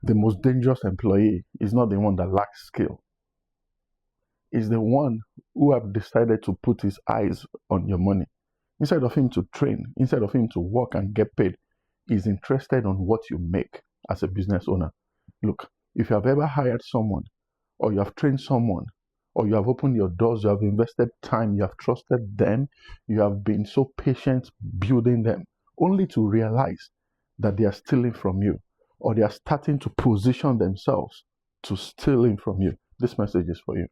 The most dangerous employee is not the one that lacks skill. It's the one who have decided to put his eyes on your money. Instead of him to train, instead of him to work and get paid, he's interested on what you make as a business owner. Look, if you have ever hired someone, or you have trained someone, or you have opened your doors, you have invested time, you have trusted them, you have been so patient building them, only to realize that they are stealing from you, or they are starting to position themselves to stealing from you, this message is for you.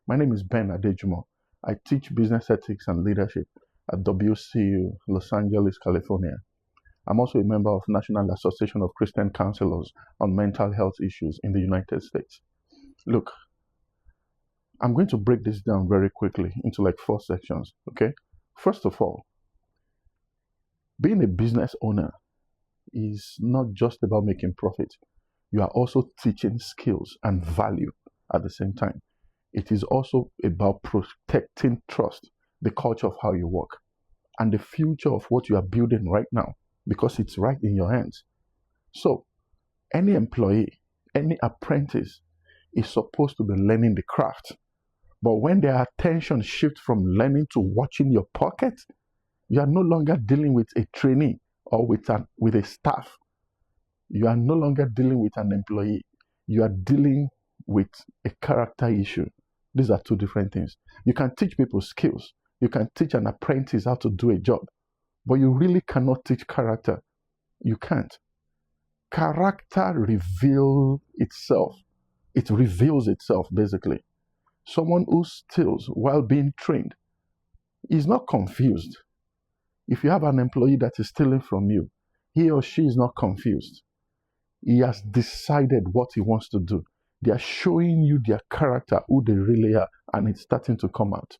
My name is Ben Adejumo. I teach business ethics and leadership at WCU, Los Angeles, California. I'm also a member of National Association of Christian Counselors on Mental Health Issues in the United States. Look, I'm going to break this down very quickly into like 4 sections, okay? First of all, being a business owner is not just about making profit. You are also teaching skills and value at the same time. It is also about protecting trust, the culture of how you work, and the future of what you are building right now, because it's right in your hands. So, any employee, any apprentice is supposed to be learning the craft. But when their attention shifts from learning to watching your pocket, you are no longer dealing with a trainee or with a staff. You are no longer dealing with an employee. You are dealing with a character issue. These are 2 different things. You can teach people skills. You can teach an apprentice how to do a job. But you really cannot teach character. You can't. Character reveals itself. It reveals itself, basically. Someone who steals while being trained is not confused. If you have an employee that is stealing from you, he or she is not confused. He has decided what he wants to do. They are showing you their character, who they really are, and it's starting to come out.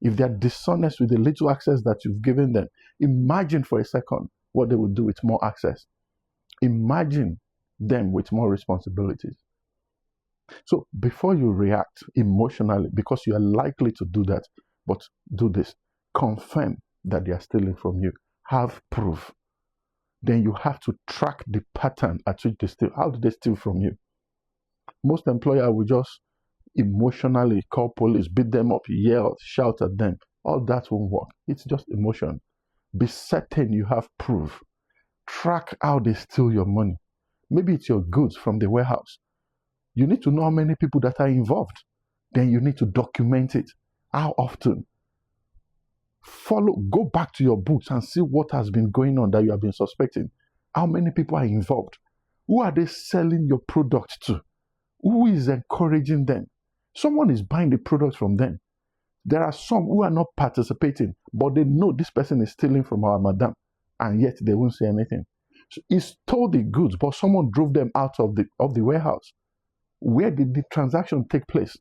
If they are dishonest with the little access that you've given them, imagine for a second what they will do with more access. Imagine them with more responsibilities. So before you react emotionally, because you are likely to do that, but do this. Confirm that they are stealing from you. Have proof. Then you have to track the pattern at which they steal. How do they steal from you? Most employers will just emotionally call police, beat them up, yell, shout at them. All that won't work. It's just emotion. Be certain you have proof. Track how they steal your money. Maybe it's your goods from the warehouse. You need to know how many people that are involved. Then you need to document it. How often? Go back to your books and see what has been going on that you have been suspecting. How many people are involved? Who are they selling your product to? Who is encouraging them? Someone is buying the product from them. There are some who are not participating, but they know this person is stealing from our madam, and yet they won't say anything. So he stole the goods, but someone drove them out of the warehouse. Where did the transaction take place?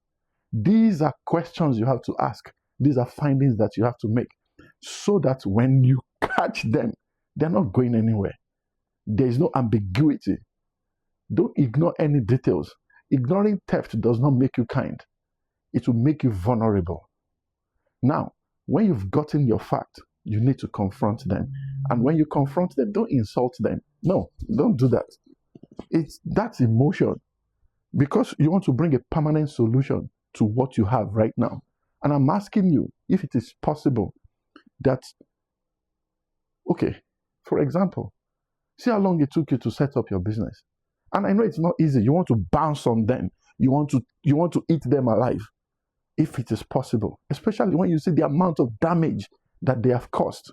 These are questions you have to ask. These are findings that you have to make, so that when you catch them, they're not going anywhere. There is no ambiguity. Don't ignore any details. Ignoring theft does not make you kind. It will make you vulnerable. Now, when you've gotten your fact, you need to confront them. And when you confront them, don't insult them. No, don't do that. That's emotion. Because you want to bring a permanent solution to what you have right now. And I'm asking you if it is possible that, okay, for example, see how long it took you to set up your business. And I know it's not easy. You want to bounce on them. You want to eat them alive, if it is possible, especially when you see the amount of damage that they have caused.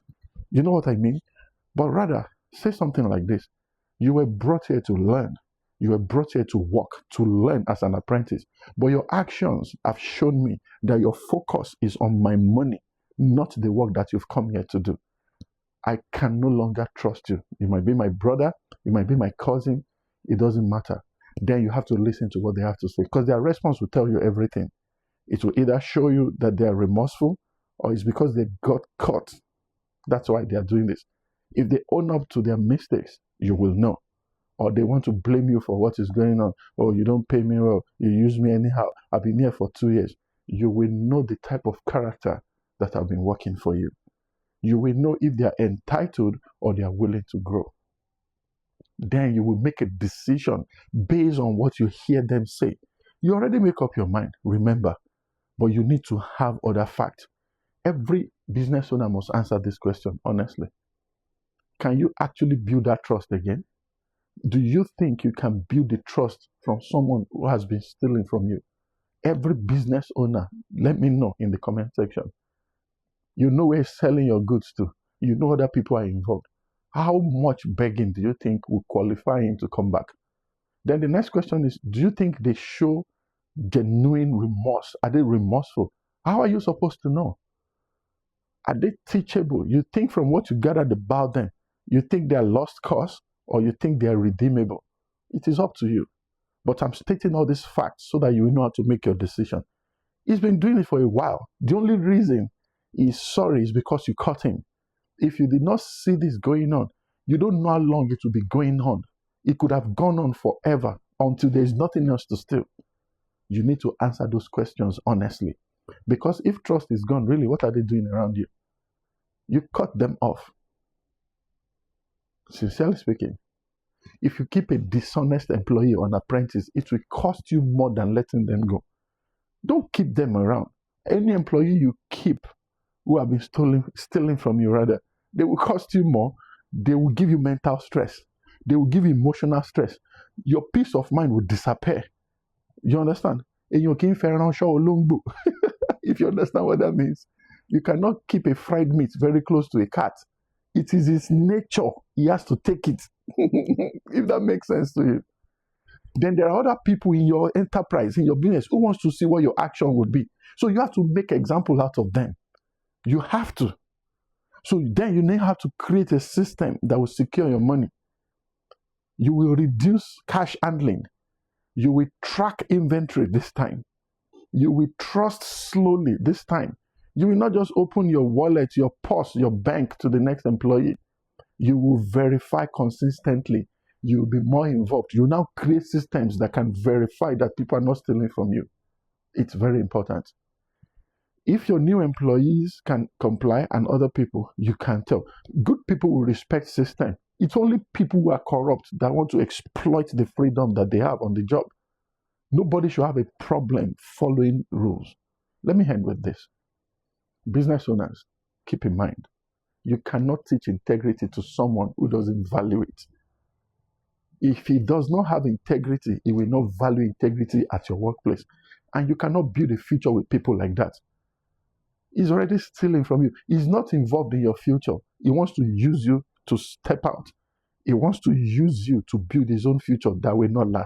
You know what I mean? But rather, say something like this. You were brought here to learn. You were brought here to work, to learn as an apprentice. But your actions have shown me that your focus is on my money, not the work that you've come here to do. I can no longer trust you. You might be my brother. You might be my cousin. It doesn't matter. Then you have to listen to what they have to say, because their response will tell you everything. It will either show you that they are remorseful, or it's because they got caught. That's why they are doing this. If they own up to their mistakes, you will know. Or they want to blame you for what is going on. Oh, you don't pay me well. You use me anyhow. I've been here for 2 years. You will know the type of character that have been working for you. You will know if they are entitled or they are willing to grow. then you will make a decision based on what you hear them say. You already make up your mind, remember, but you need to have other facts. Every business owner must answer this question honestly. Can you actually build that trust again? Do you think you can build the trust from someone who has been stealing from you? Every business owner, let me know in the comment section. You know where he's selling your goods to. You know other people are involved. How much begging do you think will qualify him to come back? Then the next question is, do you think they show genuine remorse? Are they remorseful? How are you supposed to know? Are they teachable? You think from what you gathered about them, you think they are lost cause or you think they are redeemable? It is up to you. But I'm stating all these facts so that you know how to make your decision. He's been doing it for a while. The only reason he's sorry is because you caught him. If you did not see this going on, you don't know how long it will be going on. It could have gone on forever until there's nothing else to steal. You need to answer those questions honestly. Because if trust is gone, really, what are they doing around you? You cut them off. Sincerely speaking, if you keep a dishonest employee or an apprentice, it will cost you more than letting them go. Don't keep them around. Any employee you keep who have been stealing from you, rather, they will cost you more. They will give you mental stress. They will give you emotional stress. Your peace of mind will disappear. You understand? If you understand what that means, you cannot keep a fried meat very close to a cat. It is his nature. He has to take it. If that makes sense to you. Then there are other people in your enterprise, in your business, who wants to see what your action would be. So you have to make example out of them. You have to. So then you now have to create a system that will secure your money. You will reduce cash handling. You will track inventory this time. You will trust slowly this time. You will not just open your wallet, your purse, your bank to the next employee. You will verify consistently. You will be more involved. You now create systems that can verify that people are not stealing from you. It's very important. If your new employees can comply and other people, you can tell. Good people will respect system. It's only people who are corrupt that want to exploit the freedom that they have on the job. Nobody should have a problem following rules. Let me end with this. Business owners, keep in mind, you cannot teach integrity to someone who doesn't value it. If he does not have integrity, he will not value integrity at your workplace. And you cannot build a future with people like that. He's already stealing from you. He's not involved in your future. He wants to use you to step out. He wants to use you to build his own future that will not last.